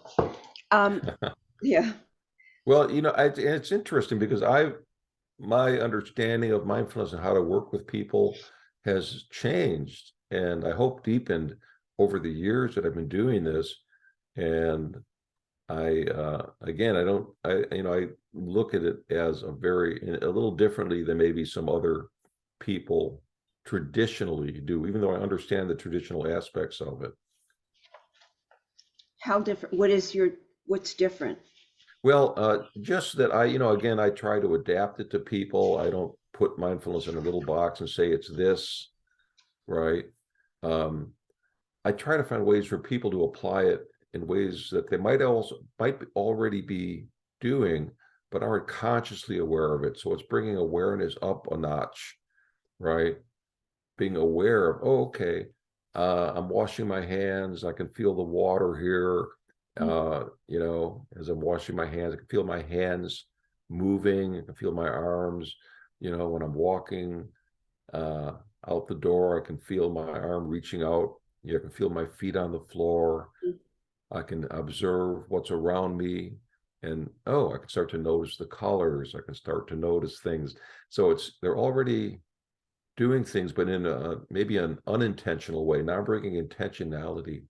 Speaker 1: Yeah.
Speaker 2: Well, it's interesting because my understanding of mindfulness and how to work with people has changed, and I hope deepened over the years that I've been doing this. And I look at it as a little differently than maybe some other people traditionally do, even though I understand the traditional aspects of it.
Speaker 1: How different? What's different?
Speaker 2: Well, just that I try to adapt it to people. I don't put mindfulness in a little box and say it's this, right? I try to find ways for people to apply it in ways that they might already be doing, but aren't consciously aware of it. So it's bringing awareness up a notch, right? Being aware of, okay, I'm washing my hands. I can feel the water here. As I'm washing my hands, I can feel my hands moving. I can feel my arms. When I'm walking out the door, I can feel my arm reaching out. I can feel my feet on the floor. I can observe what's around me, and I can start to notice the colors. I can start to notice things. So they're already doing things, but in maybe an unintentional way. Now I'm bringing intentionality.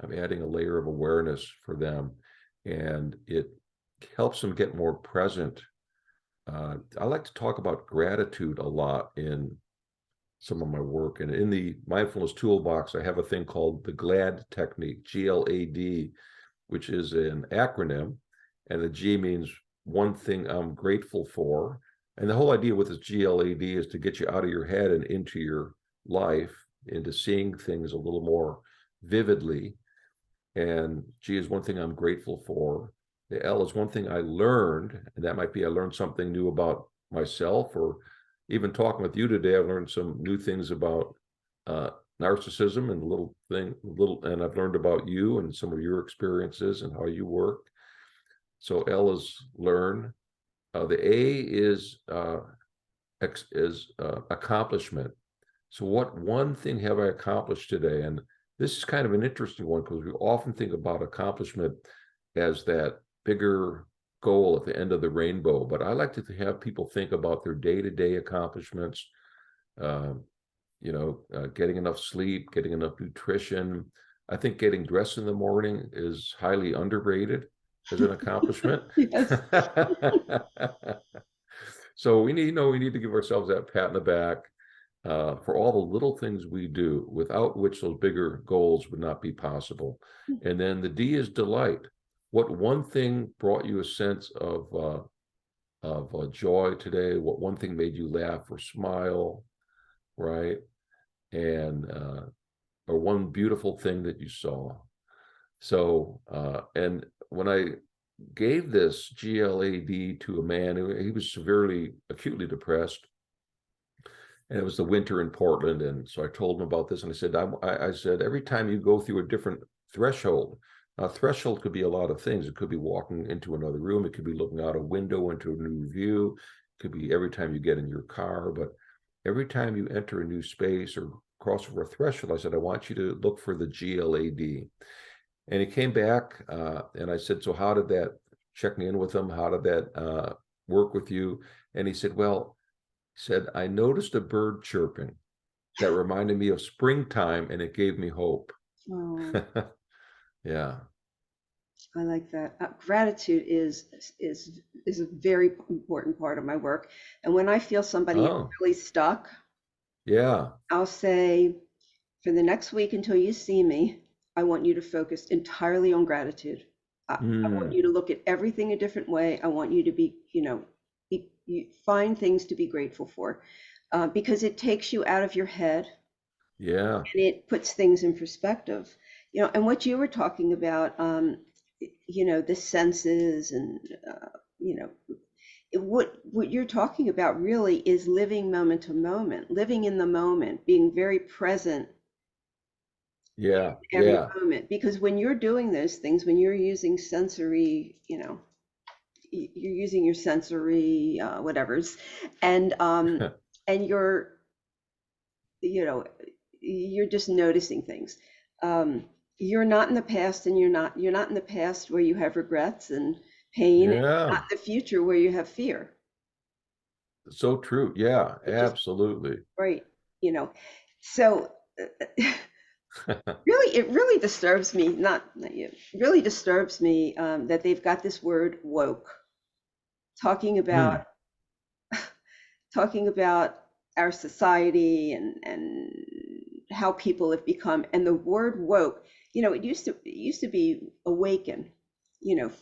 Speaker 2: I'm adding a layer of awareness for them, and it helps them get more present. I like to talk about gratitude a lot in some of my work, and in the mindfulness toolbox, I have a thing called the GLAD technique, GLAD, which is an acronym, and the G means one thing I'm grateful for. And the whole idea with this GLAD is to get you out of your head and into your life, into seeing things a little more vividly. And G is one thing I'm grateful for. The L is one thing I learned, and that might be I learned something new about myself, or even talking with you today, I've learned some new things about narcissism and I've learned about you and some of your experiences and how you work. So L is learn. The A is accomplishment. So what one thing have I accomplished today? And this is kind of an interesting one because we often think about accomplishment as that bigger goal at the end of the rainbow. But I like to have people think about their day-to-day accomplishments, getting enough sleep, getting enough nutrition. I think getting dressed in the morning is highly underrated as an accomplishment.
Speaker 1: Yes.
Speaker 2: So we need to give ourselves that pat in the back for all the little things we do, without which those bigger goals would not be possible. And then the D is delight. What one thing brought you a sense of joy today? What one thing made you laugh or smile, right? And or one beautiful thing that you saw. So, and when I gave this GLAD to a man he was acutely depressed, and it was the winter in Portland. And so I told him about this, and I said, I said, every time you go through a different threshold, a threshold could be a lot of things. It could be walking into another room. It could be looking out a window into a new view. It could be every time you get in your car. But every time you enter a new space or cross over a threshold, I said, I want you to look for the GLAD. And he came back, and I said, so how did that, checking in with him, how did that work with you? And he said, well, I noticed a bird chirping that reminded me of springtime, and it gave me hope.
Speaker 1: Oh,
Speaker 2: Yeah.
Speaker 1: I like that. Gratitude is a very important part of my work. And when I feel somebody is
Speaker 2: Oh,
Speaker 1: really stuck,
Speaker 2: yeah.
Speaker 1: I'll say, for the next week until you see me, I want you to focus entirely on gratitude. I want you to look at everything a different way. I want you to be, you find things to be grateful for, because it takes you out of your head
Speaker 2: Yeah.
Speaker 1: and it puts things in perspective. And what you were talking about, the senses and, what you're talking about really is living moment to moment, living in the moment, being very present
Speaker 2: Yeah.
Speaker 1: every
Speaker 2: Yeah.
Speaker 1: moment. Because when you're doing those things, when you're using sensory, you're using your sensory whatevers, and and you know you're just noticing things. You're not in the past, and you're not in the past where you have regrets and pain, and
Speaker 2: Yeah.
Speaker 1: not in the future where you have fear.
Speaker 2: So true. Yeah,
Speaker 1: It just
Speaker 2: absolutely.
Speaker 1: right, you know. So it really disturbs me. Not you. It really disturbs me that they've got this word woke talking about
Speaker 2: Hmm.
Speaker 1: talking about our society and how people have become. And the word woke, it used to be awaken,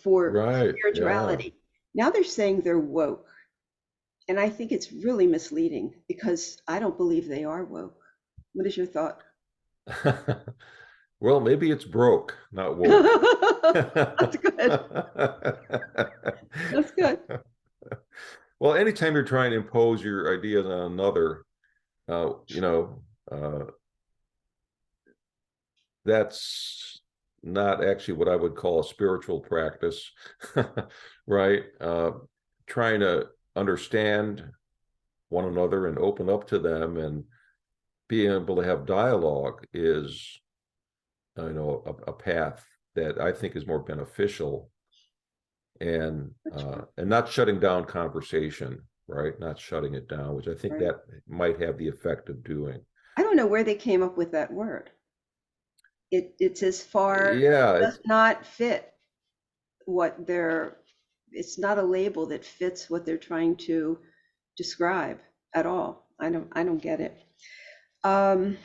Speaker 1: for
Speaker 2: Right. Yeah.
Speaker 1: spirituality. Now they're saying they're woke, and I think it's really misleading because I don't believe they are woke. What is your thought?
Speaker 2: Well, maybe it's broke, not woke.
Speaker 1: That's good. That's good.
Speaker 2: Well, anytime you're trying to impose your ideas on another, uh, you know, uh, that's not actually what I would call a spiritual practice, right? Trying to understand one another and open up to them and being able to have dialogue is, a path that I think is more beneficial, and
Speaker 1: That's right.
Speaker 2: not shutting down conversation, right? Not shutting it down, which I think
Speaker 1: Right.
Speaker 2: that might have the effect of doing.
Speaker 1: I don't know where they came up with that word. It's as far,
Speaker 2: Yeah,
Speaker 1: it does not fit what they're, it's not a label that fits what they're trying to describe at all. I don't get it. Um,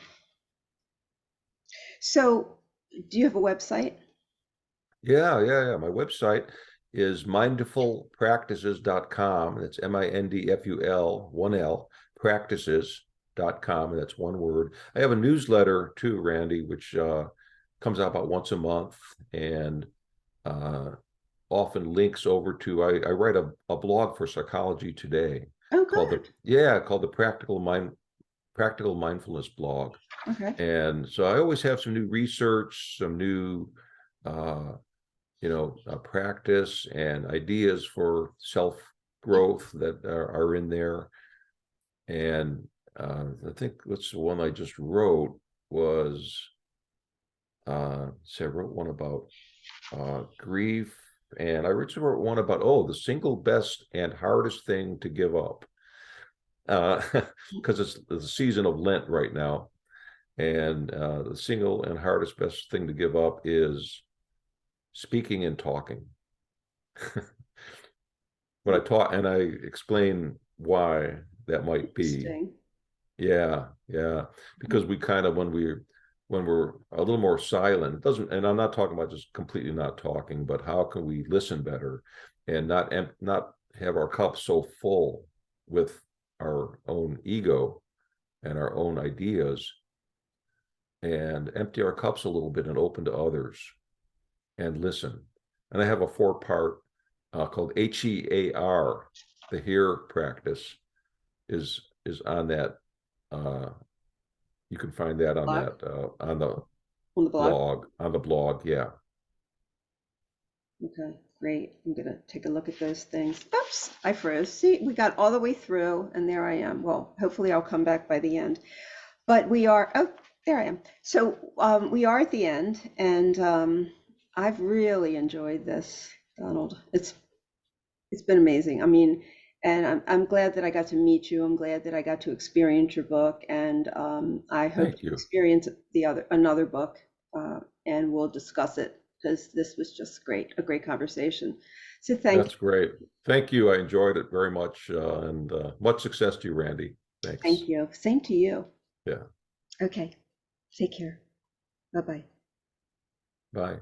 Speaker 1: so do you have a website?
Speaker 2: yeah. My website is mindfulpractices.com. That's MINDFUL, one L, practices.com, and that's one word. I have a newsletter too, Randy, which comes out about once a month, and uh, often links over to, I write a blog for Psychology Today
Speaker 1: Oh,
Speaker 2: called
Speaker 1: good.
Speaker 2: the Practical Mindfulness blog.
Speaker 1: Okay.
Speaker 2: And so I always have some new research, some new practice and ideas for self growth that are in there. And I think that's the one I just wrote was, I wrote one about grief, and I originally wrote one about, the single best and hardest thing to give up. Because it's the season of Lent right now. And the single and hardest best thing to give up is speaking and talking. But I taught and I explain why that might be. Yeah, because we kind of, when we're a little more silent, it doesn't, and I'm not talking about just completely not talking, but how can we listen better and not have our cup so full with our own ego and our own ideas, and empty our cups a little bit and open to others and listen. And I have a 4-part called HEAR. The HEAR practice is on that. You can find that on
Speaker 1: Blog?
Speaker 2: that on the
Speaker 1: blog.
Speaker 2: On the blog, yeah.
Speaker 1: Okay, great. I'm gonna take a look at those things. Oops, I froze. See, we got all the way through, and there I am. Well, hopefully I'll come back by the end. But we are, oh, there I am. So we are at the end, and I've really enjoyed this, Donald. It's been amazing. I mean, and I'm glad that I got to meet you. I'm glad that I got to experience your book, and I hope
Speaker 2: Thank
Speaker 1: to
Speaker 2: you.
Speaker 1: experience another book, and we'll discuss it, because this was just great, a great conversation. So
Speaker 2: That's great. Thank you. I enjoyed it very much, and much success to you, Randi. Thanks.
Speaker 1: Thank you. Same to you.
Speaker 2: Yeah.
Speaker 1: Okay. Take care. Bye-bye.
Speaker 2: Bye.